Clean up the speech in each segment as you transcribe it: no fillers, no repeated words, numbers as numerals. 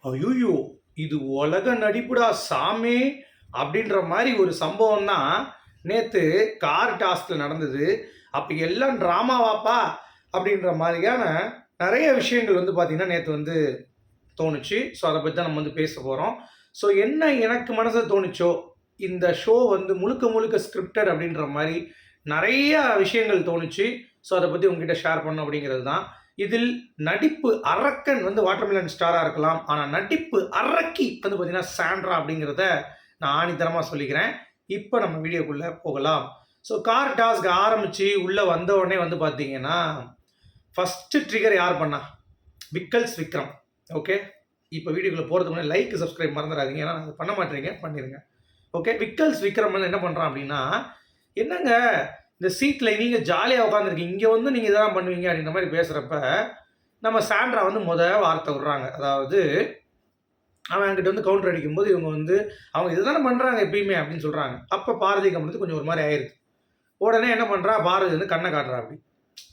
ஐய்யய்யோ! இது உலக நடிப்புடா சாமி! அப்படின்ற மாரி ஒரு சம்பவம் தான் நேத்து கார் டாஸ்க்ல நடந்தது. அப்ப எல்லாம் ட்ராமாவாப்பா! அப்படின்ற மாரியான நெறைய விஷயங்கள் வந்து பார்த்தீங்கன்னா, நேத்து வந்து தோணுச்சு. ஸோ, அத பத்தி தான் நம்ம வந்து பேச போறோம். ஸோ, என்ன எனக்கு மனசுல தோணுச்சோ, இந்த ஷோ வந்து முழுக்க முழுக்க ஸ்கிரிப்டட் அப்படின்ற மாரி நெறைய விஷயங்கள் தோணுச்சு. ஸோ, அத பத்தி உங்ககிட்ட ஷேர் பண்ணணும் அப்படிங்கிறது தான். இதில் நடிப்பு அரக்கன் வந்து வாட்டர்மெலன் ஸ்டாரா இருக்கலாம். ஆனா நடிப்பு அரக்கி வந்து பார்த்தீங்கன்னா, சாண்ட்ரா அப்படிங்கிறத நான் ஆணித்தரமா சொல்லிக்கிறேன். இப்ப நம்ம வீடியோக்குள்ள போகலாம். ஸோ, கார் டாஸ்க் ஆரம்பிச்சு உள்ள வந்த உடனே வந்து பார்த்தீங்கன்னா, ஃபர்ஸ்ட் ட்ரிகர் யார் பண்ணா? விக்கல்ஸ் விக்ரம். ஓகே. இப்ப வீடியோக்குள்ள போறதுக்கு முன்னாடி லைக், சப்ஸ்கிரைப் மறந்துறாதீங்க. ஏன்னா அத பண்ண மாட்றீங்க. பண்ணிருங்க. ஓகே. விக்கல்ஸ் விக்ரம் வந்து என்ன பண்றான் அப்டின்னா, "என்னங்க இந்த சீட்ல நீங்க ஜாலியா உட்கார்ந்துருக்கீங்க. இங்க வந்து நீங்க இதெல்லாம் பண்ணுவீங்க" அப்படின்ற மாரி பேசுறப்ப, நம்ம சாண்ட்ரா வந்து வார்த்தை விடுறாங்க. அதாவது அவன் என்கிட்ட வந்து கவுண்டர் அடிக்கும்போது, இவங்க வந்து "அவங்க இதுதானே பண்றாங்க எப்பயுமே" அப்படின்னு சொல்றாங்க. அப்ப பாரதி கம்முனு கொஞ்சம் ஒரு மாரி ஆயிருது. உடனே என்ன பண்றா, பாரதி வந்து கண்ண காட்டுறா அப்படி.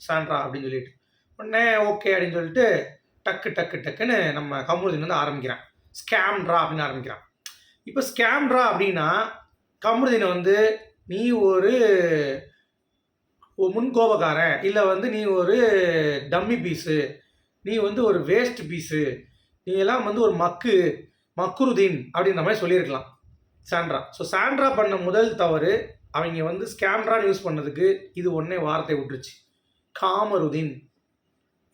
சாண்ட்ரா அப்படின்னு சொல்லிட்டு. உடனே ஓகே அப்படின்னு சொல்லிட்டு டக்கு டக்கு டக்குன்னு நம்ம கமருதீன் வந்து ஆரம்பிக்கிறான். ஸ்கேம்ட்ரா அப்படின்னு ஆரம்பிக்கிறான். இப்ப ஸ்கேம்ட்ரா அப்படின்னா, கமருதீன வந்து நீ ஒரு முன்கோபக்காரன், இல்ல வந்து நீ ஒரு டம்மி பீஸு, நீ வந்து ஒரு வேஸ்ட் பீஸு, நீ எல்லாம் வந்து ஒரு மக்ருதீன் அப்படின்ற மாரி சொல்லியிருக்கலாம் சாண்ட்ரா. ஸோ சாண்ட்ரா பண்ண முதல் தவறு, அவைங்க வந்து ஸ்கேம்ட்ரான்னு யூஸ் பண்ணதுக்கு இது ஒண்ணே வார்த்தை விட்டுருச்சு. காமருதீன்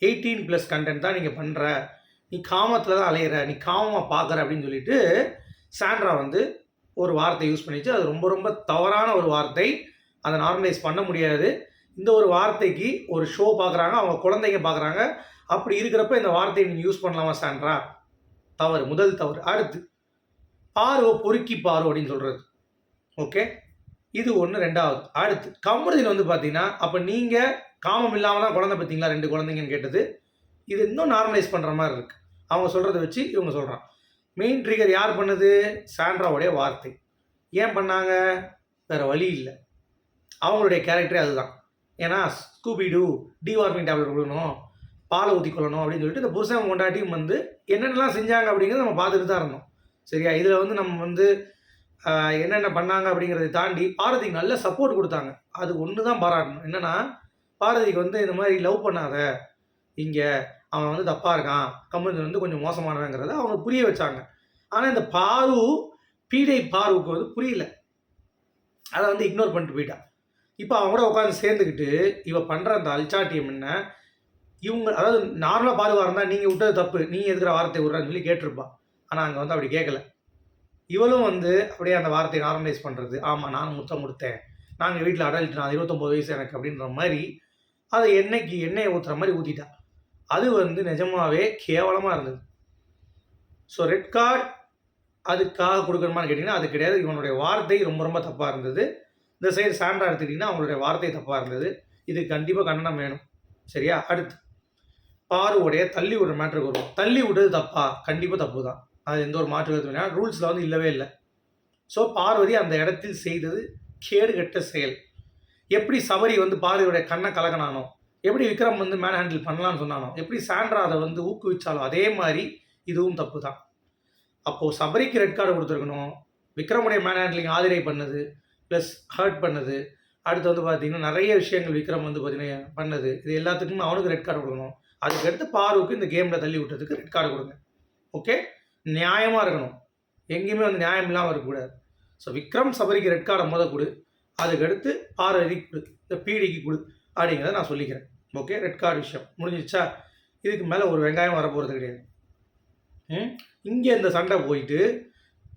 18+ கன்டென்ட் தான் நீங்க பண்ற. நீ காமத்துல தான் அலையிற. நீ காமமா பார்க்குற அப்படின்னு சொல்லிட்டு சாண்ட்ரா வந்து ஒரு வார்த்தை யூஸ் பண்ணிச்சு. அது ரொம்ப ரொம்ப தவறான ஒரு வார்த்தை. அத நார்மலைஸ் பண்ண முடியாது. இந்த ஒரு வார்த்தைக்கு ஒரு ஷோ பார்க்குறாங்க. அவங்க குழந்தைங்க பார்க்குறாங்க. அப்படி இருக்கிறப்ப இந்த வார்த்தைய நீங்க யூஸ் பண்ணலாமா சாண்ட்ரா? தவறு. முதல் தவறு. அடுத்து பாரு பொறுக்கி பாரு அப்படின்னு சொல்றது. ஓகே. இது ஒண்ணு 2வது. அடுத்து கமருதீன் வந்து பார்த்தீங்கன்னா, அப்ப நீங்க காமம் இல்லாம தான் குழந்தை பெத்தீங்களா 2 குழந்தைங்கன்னு கேட்டது. இது இன்னும் நார்மலைஸ் பண்ற மாரி இருக்கு. அவங்க சொல்றத வச்சு இவங்க சொல்றான். மெயின் ட்ரிகர் யார் பண்ணது? சாண்ட்ராவுடைய வார்த்தை. ஏன் பண்ணாங்க? வேற வழி இல்ல. அவங்களுடைய கேரக்டரே அதுதான். ஏன்னா ஸ்கூபி டூ, டிவார்மிங் டேப்லெட் குடுக்கணும், பால ஊத்தி கொள்ளணும் அப்படின்னு சொல்லிட்டு இந்த புருஷன் பொண்டாட்டியும் வந்து என்னென்னலாம் செஞ்சாங்க அப்படிங்கிறத நம்ம பார்த்துட்டு தான் இருந்தோம். சரியா? இதுல வந்து நம்ம வந்து என்னென்ன பண்ணாங்க அப்படிங்கிறத தாண்டி பாரதிக்கு நல்ல சப்போர்ட் குடுத்தாங்க. அது ஒண்ணு தான் பாராட்டணும். என்னன்னா, பாரதிக்கு வந்து இந்த மாரி லவ் பண்ணாத. இங்க அவன் வந்து தப்பா இருக்கான். கமருதீன் வந்து கொஞ்சம் மோசமானவங்கிறத அவங்க புரிய வச்சாங்க. ஆனா இந்த பீடை பாருவுக்கு வந்து புரியல. அத வந்து இக்னோர் பண்ணிட்டு போயிட்டா. இப்ப அவன் கூட உட்கார்ந்து சேர்ந்துக்கிட்டு, இவ பண்ற அந்த அல்சாட்டியம் என்ன? இவங்க அதாவது நார்மலா பாருவா இருந்தா, "நீங்க விட்டது தப்பு. நீ எதுக்குடா வார்த்தை விடுறன்னு" சொல்லி கேட்டிருப்பா. ஆனா அங்க வந்து அப்படி கேட்கல. இவளும் வந்து அப்படியே அந்த வார்த்தைய நார்மலைஸ் பண்றது. ஆமா நானும் முத்தம் குடுத்தேன். நாங்க வீட்ல அடல்ட் நான் 29 வயசு எனக்கு அப்படின்ற மாரி, அத எண்ணெய ஊத்துற மாரி ஊத்திட்டா. அது வந்து நிஜமாவே கேவலமா இருந்தது. ஸோ ரெட் கார்ட் அதுக்காக குடுக்கணுமான்னு கேட்டீங்கன்னா, அது கிடையாது. இவனுடைய வார்த்தை ரொம்ப ரொம்ப தப்பா இருந்தது. இந்த சைடு சாண்ட்ரா எடுத்துக்கிட்டீங்கன்னா, அவங்களுடைய வார்த்தை தப்பா இருந்தது. இதுக்கு கண்டிப்பா கண்டனம் வேணும். சரியா? அடுத்து பாருவுடைய தள்ளி விடுற மேட்டருக்கு வருவோம். தள்ளி விடுறது தப்பா? கண்டிப்பா தப்பு தான். அது எந்த ஒரு மாற்று கருத்தும் இல்ல. ரூல்ஸ்ல வந்து இல்லவே இல்ல. ஸோ பார்வதி அந்த இடத்தில் செய்தது கேடுகெட்ட செயல். எப்படி சபரி வந்து பார்வதியுடைய கண்ண கலக்கினானோ, எப்படி விக்ரம் வந்து மேன் ஹேண்டில் பண்ணலாம்னு சொன்னானோ, எப்படி சாண்ட்ரா அத வந்து ஊக்குவிச்சாலோ, அதே மாரி இதுவும் தப்பு தான். அப்போ சபரிக்கு ரெட் கார்டு குடுத்துருக்கணும். விக்ரமுடைய மேன் ஹேண்ட்லிங் ஆதிரை பண்ணது, பிளஸ் ஹர்ட் பண்ணது. அடுத்து வந்து பார்த்தீங்கன்னா, நெறைய விஷயங்கள் விக்ரம் வந்து பார்த்தீங்கன்னா பண்ணது. இது எல்லாத்துக்குமே அவனுக்கு ரெட் கார்டு குடுக்கணும். அதுக்கடுத்து பாருக்கு இந்த கேம்ல தள்ளி விட்டதுக்கு ரெட் கார்டு குடுங்க. ஓகே. நியாயமா இருக்கணும். எங்கேயுமே வந்து நியாயம் இல்லாம இருக்கக்கூடாது. ஸோ விக்ரம் சபரிக்கு ரெட் கார்ட மொத குடு. அதுக்கடுத்து பார்வதிக்கு குடு. இந்த பீடிக்கு குடு. அப்படிங்கிறத நான் சொல்லிக்கிறேன். ஓகே. ரெட் கார்டு விஷயம் முடிஞ்சிருச்சா? இதுக்கு மேல ஒரு வெங்காயம் வரப்போறது கிடையாது. இங்க இந்த சண்டை போயிட்டு,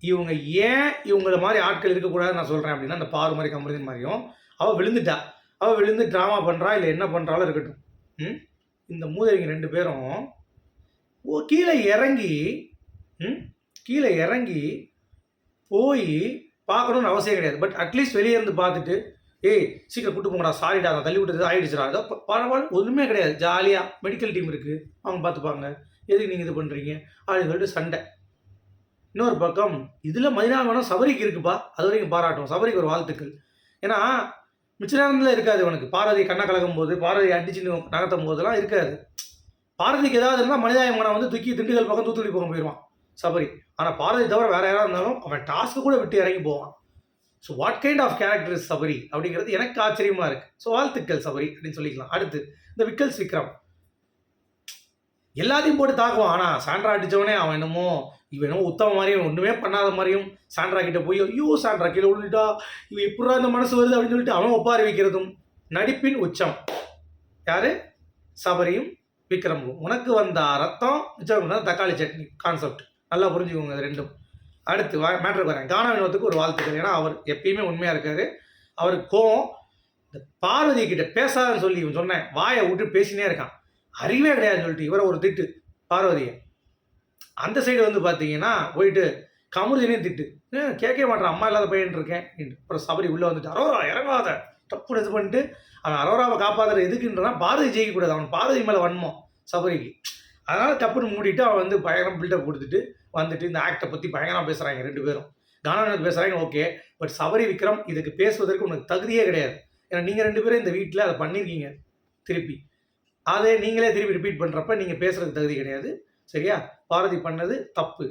இவங்க ஏன் இவங்கள மாரி ஆட்கள் இருக்கக்கூடாதுன்னு நான் சொல்றேன் அப்படின்னா, அந்த பாரு மாரி கமருதீன் மாரியும், அவ விழுந்துட்டா. அவ விழுந்து டிராமா பண்றா, இல்ல என்ன பண்றாலும் இருக்கட்டும். ம். இந்த மூதேவிங்க 2 பேரும் கீழ இறங்கி கீழ இறங்கி போயி பார்க்கணும்னு அவசியம் கிடையாது. பட் அட்லீஸ்ட் வெளிய இருந்து பார்த்துட்டு, "ஏய் சீக்கிரம் கூட்டு போங்கடா. சாரிடா நான் தள்ளி விட்டது ஆயிடுச்சுடா." ஏதோ பரவால்ல ஒண்ணுமே கிடையாது. ஜாலியா மெடிக்கல் டீம் இருக்கு. அவங்க பார்த்துப்பாங்க. எதுக்கு நீங்க இது பண்றீங்க? அப்படின்னு சொல்லிட்டு சண்டை. இன்னொரு பக்கம் இதுல மனிதாபிமானம் சபரிக்கு இருக்குப்பா. அதுவரைக்கும் பாராட்டும். சபரிக்கு ஒரு வாழ்த்துக்கள். ஏன்னா, மிச்ச நேரத்துல இருக்காது இவனுக்கு. பார்வதி கண்ண கலக்கும்போது, பார்வதி அடிச்சுன்னு நகர்த்தும் போதெல்லாம் இருக்காது. பார்வதிக்கு ஏதாவது இருந்தா மனிதாபிமானம் வந்து தூக்கி திண்டுக்கல் பக்கம் தூத்துக்குடி பக்கம் போயிருவான். சபரி. ஆனால் பார்வதி தவிர வேறு யாராவது இருந்தாலும் அவன் டாஸ்க்கு கூட விட்டு இறங்கி போவான். So what kind of character is Sabari அப்படிங்கிறது எனக்கு ஆச்சரியமாக இருக்குது. ஸோ வாழ்த்துக்கள் சபரி அப்படின்னு சொல்லிக்கலாம். அடுத்து இந்த விக்கல்ஸ் விக்ரம் எல்லாத்தையும் போட்டு தாக்குவான். ஆனால் சாண்ட்ரா அடித்தவனே அவன் என்னமோ உத்தம மாதிரியும் ஒன்றுமே பண்ணாத மாதிரியும் சாண்ட்ரா கிட்ட போய் ஐயோ சாண்ட்ரா கீழே விழுந்துட்டா இவன் எப்படா இந்த மனசு வருது அப்படின்னு சொல்லிட்டு அவன் ஒப்பாரி வைக்கிறதும் நடிப்பின் உச்சம். யார்? சபரியும் விக்ரமும். உனக்கு வந்த ரத்தம் மிச்சம் தக்காளி சட்னி கான்செப்ட் நல்லா புரிஞ்சுக்கோங்க அது ரெண்டும். அடுத்து மேட்ருக்கு வரேன். கானா வினோத்துக்கு ஒரு வாழ்த்துக்கள். ஏன்னா அவர் எப்பயுமே உண்மையாக இருக்கார். அவருக்கு கோவம். இந்த பார்வதி கிட்ட பேசாதுன்னு சொல்லி இவன் சொன்னேன் வாயை விட்டு பேசினே இருக்கான். அறிவே கிடையாதுன்னு சொல்லிட்டு இவரை ஒரு திட்டு பார்வதியை. அந்த சைடு வந்து பார்த்தீங்கன்னா போயிட்டு கமருதினையும் திட்டு கேட்க மாட்டேன் அம்மா இல்லாத பையன் இருக்கேன். அப்புறம் சபரி உள்ளே வந்துட்டு அரோரா இறங்காத தப்பு இது பண்ணிட்டு அவன் அரோராவை காப்பாற்றுற எதுக்குன்றதான் பார்வதி ஜெயிக்கக்கூடாது. அவன் பார்வதி மேலே வன்மம் சபரிக்கு. அதனால் தப்புன்னு மூடிட்டு அவன் வந்து பயங்கரம் பில்டப் கொடுத்துட்டு வந்துட்டு இந்த ஆக்டை பற்றி பயங்கரமாக பேசுகிறாங்க ரெண்டு பேரும். கானாவினோத் பேசுகிறாங்க ஓகே, பட் சபரி விக்ரம் இதுக்கு பேசுவதற்கு உனக்கு தகுதியே கிடையாது. ஏன்னா நீங்கள் ரெண்டு பேரும் இந்த வீட்டில் அதை பண்ணியிருக்கீங்க திருப்பி. அதை நீங்களே திருப்பி ரிப்பீட் பண்ணுறப்ப நீங்கள் பேசுகிறதுக்கு தகுதி கிடையாது. சரியா? பார்வதி பண்ணது தப்பு,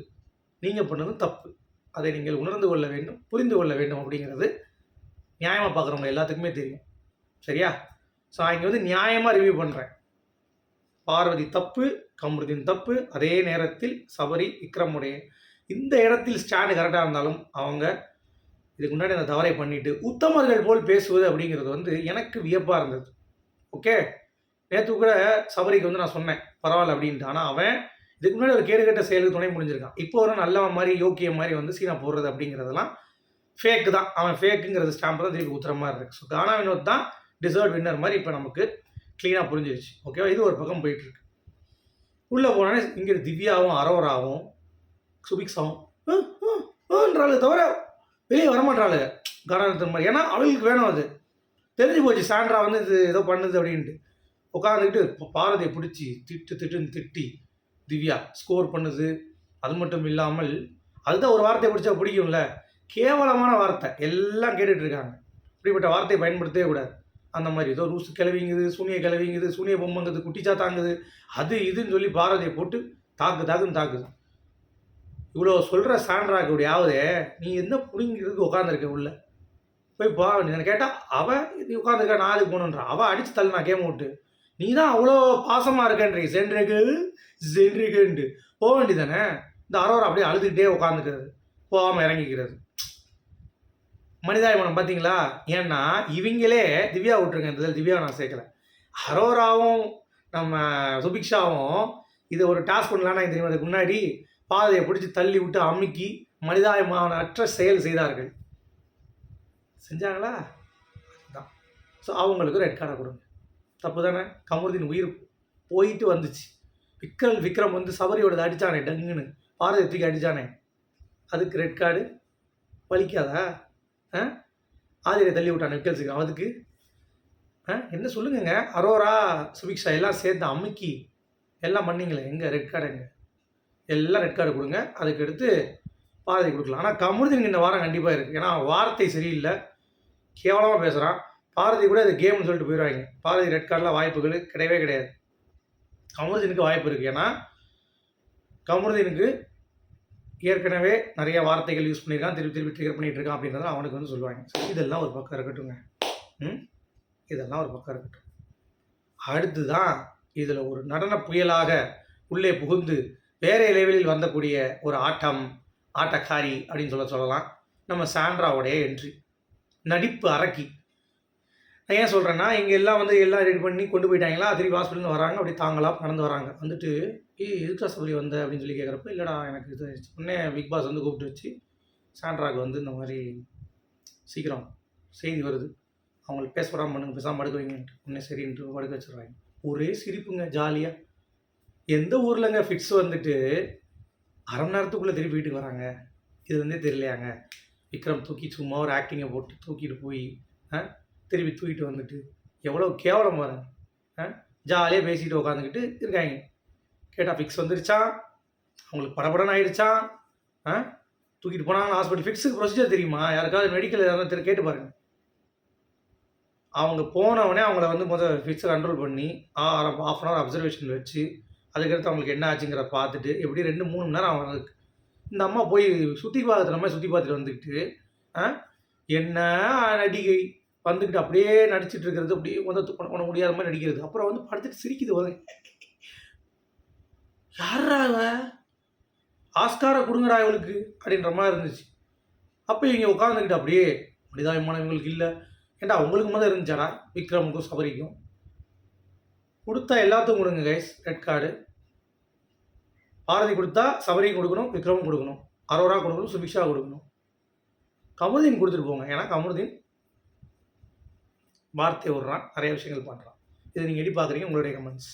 நீங்கள் பண்ணதும் தப்பு. அதை நீங்கள் உணர்ந்து கொள்ள வேண்டும், புரிந்து கொள்ள வேண்டும் அப்படிங்கிறது நியாயமாக பார்க்குறவங்க எல்லாத்துக்குமே தெரியும். சரியா? ஸோ நான் இங்கே வந்து நியாயமாக ரிவ்யூ பண்ணுறேன். பார்வதி தப்பு, கமருதீன் தப்பு. அதே நேரத்தில் சபரி விக்ரமுடைய இந்த இடத்தில் ஸ்டாண்டு கரெக்டாக இருந்தாலும் அவங்க இதுக்கு முன்னாடி அந்த தவறை பண்ணிவிட்டு உத்தமர்கள் போல் பேசுவது அப்படிங்கிறது வந்து எனக்கு வியப்பாக இருந்தது. ஓகே, நேற்று கூட சபரிக்கு வந்து நான் சொன்னேன் பரவாயில்ல அப்படின்ட்டு. ஆனால் அவன் இதுக்கு முன்னாடி ஒரு கேடுகட்ட செயலுக்கு துணை முடிஞ்சிருக்கான். இப்போ ஒரு நல்லவன் மாதிரி யோக்கியம் மாதிரி வந்து சீனா போடுறது அப்படிங்கிறதெல்லாம் ஃபேக்கு தான். அவன் ஃபேக்குங்கிறது ஸ்டாம்ப் தான் திருப்பி ஊத்துற மாதிரி இருக்குது. ஸோ கானா வினோத் தான் டிசர்வ் வின்னர் மாதிரி இப்போ நமக்கு க்ளீனாக புரிஞ்சிருச்சு. ஓகேவா? இது ஒரு பக்கம் போயிட்டுருக்கு. உள்ளே போனாலே இங்கே திவ்யாவும் அரோராவும் சுபிக்ஸாவும் தவிர வெளியே வரமாட்டாளு கானாவினோத் மாதிரி. ஏன்னா அவளுக்கு வேணும், அது தெரிஞ்சு போச்சு சாண்ட்ரா வந்து இது ஏதோ பண்ணுது அப்படின்ட்டு. உட்காந்துக்கிட்டு பார்வதியை பிடிச்சி திட்டுன்னு திட்டி திவ்யா ஸ்கோர் பண்ணுது. அது மட்டும் இல்லாமல் அதுதான் ஒரு வார்த்தையை பிடிச்சா பிடிக்கும்ல, கேவலமான வார்த்தை எல்லாம் கேட்டுட்டு இருக்காங்க. இப்படிப்பட்ட வார்த்தையை பயன்படுத்தவே கூடாது. அந்த மாதிரி ஏதோ ரூசு கிளவிங்குது, சூனிய கிளவிங்குது, சூனிய பொம்மைங்குது, குட்டிச்சா தாங்குது, அது இதுன்னு சொல்லி பார்வதியை போட்டு தாக்குன்னு தாக்குது. இவ்வளோ சொல்கிற சாண்ட்ராக்குடையாவது நீ என்ன பிடிங்கிறதுக்கு உட்காந்துருக்க உள்ள போய் பா நீ கேட்டால் அவள் நீ உட்காந்துருக்கா நான் அதுக்கு போகணுன்றா. அவள் அடித்து தள்ளு நான் கேம் விட்டு. நீ தான் அவ்வளோ பாசமாக இருக்கன்றீ சென்ட்ரிக்குன்ட்டு போக வேண்டியதானே. இந்த அரோரா அப்படியே அழுதுகிட்டே உட்காந்துக்கிறது, போகாமல் இறங்கிக்கிறது. மனிதாபிமானம் பார்த்தீங்களா? ஏன்னா இவங்களே திவ்யா விட்டுருங்க, இந்த திவ்யா நான் சேர்க்கல. அரோராவும் நம்ம சுபிக்ஷாவும் இதை ஒரு டாஸ்க் பண்ணலான்னா தெரியும். அதுக்கு முன்னாடி பாதையை பிடிச்சி தள்ளி விட்டு அமுக்கி மனிதாபிமானற்ற செயல் செய்தார்கள். செஞ்சாங்களா? அதுதான். ஸோ அவங்களுக்கு ரெட் கார்டை கொடுங்க. தப்பு தானே? கமருதீன் உயிர் போயிட்டு வந்துச்சு. விக்ரம் வந்து சபரியோட அடித்தானே டங்குன்னு, பாரதி தூக்கி அடித்தானே, அதுக்கு ரெட் கார்டு வலிக்காதா? ஆதிரை தள்ளி விட்டானே விக்கல்ஸுக்கு, அதுக்கு என்ன சொல்லுங்க. அரோரா சுபிக்ஷா எல்லாம் சேர்ந்து அமுக்கி எல்லாம் பண்ணிங்களே, எங்கே ரெட் கார்டு? எங்கே எல்லாம் ரெட் கார்டு கொடுங்க. அதுக்கு எடுத்து பாரதி கொடுக்கலாம். ஆனால் கமருதீன் இந்த வாரம் கண்டிப்பாக இருக்குது. ஏன்னா வார்த்தை சரியில்லை, கேவலமாக பேசுகிறான். பாரதி கூட அது கேம்னு சொல்லிட்டு போயிடுவாங்க. பாரதி ரெட் கார்டெலாம் வாய்ப்புகள் கிடையவே கிடையாது. கமருதீனுக்கு வாய்ப்பு இருக்குது. ஏன்னா கமருதீனுக்கு ஏற்கனவே நிறைய வார்த்தைகள் யூஸ் பண்ணியிருக்கான், திருப்பி ட்ரிகர் பண்ணிகிட்டு இருக்கான் அப்படின்றத அவனுக்கு வந்து சொல்லுவாங்க. ஸோ இதெல்லாம் ஒரு பக்கம் இருக்கட்டுங்க. இதெல்லாம் ஒரு பக்கம் இருக்கட்டும். அடுத்து தான் இதில் ஒரு நடன புயலாக உள்ளே புகுந்து வேறு லெவலில் வந்தக்கூடிய ஒரு ஆட்டக்காரி அப்படின்னு சொல்லலாம் நம்ம சாண்ட்ராவுடைய என்ட்ரி. நடிப்பு அரக்கி. நான் ஏன் சொல்கிறேன்னா, இங்கே எல்லாம் வந்து எல்லாம் ரெடி பண்ணி கொண்டு போயிட்டாங்களா, திருப்பி ஹாஸ்பிட்டல்னு வராங்க, அப்படி தாங்களாக நடந்து வராங்க. வந்துட்டு எதுக்கா சொல்லி வந்த அப்படின்னு சொல்லி கேட்குறப்ப, இல்லைடா எனக்கு இது உடனே பிக் பாஸ் வந்து கூப்பிட்டு வச்சு சாண்ட்ராவுக்கு வந்து இந்த மாதிரி சீக்கிரம் செய்தி வருது, அவங்களுக்கு பேச விடாமல் பண்ணுங்க, பேசாமல் படுக்க வைங்கன்ட்டு உடனே சரின்ட்டு படுக்க வச்சுடுறாங்க. ஒரே சிரிப்புங்க, ஜாலியாக. எந்த ஊர்லங்க ஃபிக்ஸ் வந்துட்டு அரை மணி நேரத்துக்குள்ளே திருப்பி வீட்டுக்கு வராங்க. இது வந்து தெரியலையாங்க. விக்ரம் தூக்கி சும்மா ஒரு ஆக்டிங்கை போட்டு தூக்கிட்டு போய் திருப்பி தூக்கிட்டு வந்துட்டு எவ்வளோ கேவலம் பாருங்க. ஜாலியாக பேசிக்கிட்டு உட்காந்துக்கிட்டு இருக்காங்க. கேட்டால் ஃபிக்ஸ் வந்துருச்சான், அவங்களுக்கு படபடன்னு ஆகிடுச்சான். தூக்கிட்டு போனாங்க ஹாஸ்பிட்டல். ஃபிக்ஸுக்கு ப்ரொசீஜர் தெரியுமா? யாருக்காவது மெடிக்கல் ஏதாவது கேட்டு பாருங்கள். அவங்க போனவொடனே அவங்கள வந்து முதல் ஃபிக்ஸை கண்ட்ரோல் பண்ணி ½ அன் ஹவர் அப்சர்வேஷன் வச்சு அதுக்கடுத்து அவங்களுக்கு என்ன ஆச்சுங்கிறத பார்த்துட்டு எப்படி 2-3 மணி நேரம் அவங்களுக்கு இந்த அம்மா போய் சுற்றி பார்க்குற மாதிரி சுற்றி பார்த்துட்டு வந்துக்கிட்டு என்ன நடிகை வந்துக்கிட்டு அப்படியே நடிச்சிட்டு இருக்கிறது, அப்படியே வந்து பண்ண முடியாத மாதிரி நடிக்கிறது. அப்புறம் வந்து படுத்துட்டு சிரிக்குது வந்து, யாரா இவ, ஆஸ்காரை கொடுங்கடா இவளுக்கு அப்படின்ற மாதிரி இருந்துச்சு. அப்போ இவங்க உட்காந்துக்கிட்டு அப்படியே மனிதாபிமானம் இவங்களுக்கு இல்லை. ஏன்டா உங்களுக்கு முதல் இருந்துச்சாடா விக்ரமுக்கும் சபரிக்கும்? கொடுத்தா எல்லாத்துக்கும் கொடுங்க கைஸ் ரெட் கார்டு. பாரதி கொடுத்தா சபரியும் கொடுக்கணும், விக்ரமும் கொடுக்கணும், அரோரா கொடுக்கணும், சுபிக்ஷா கொடுக்கணும். கமருதீன் கொடுத்துட்டு போங்க. ஏன்னா கமருதீன் வார்த்தை விடுறான், நிறைய விஷயங்கள் பண்ணுறான். இதை நீங்கள் எப்படி பார்க்குறீங்க? உங்களுடைய கமெண்ட்ஸ்.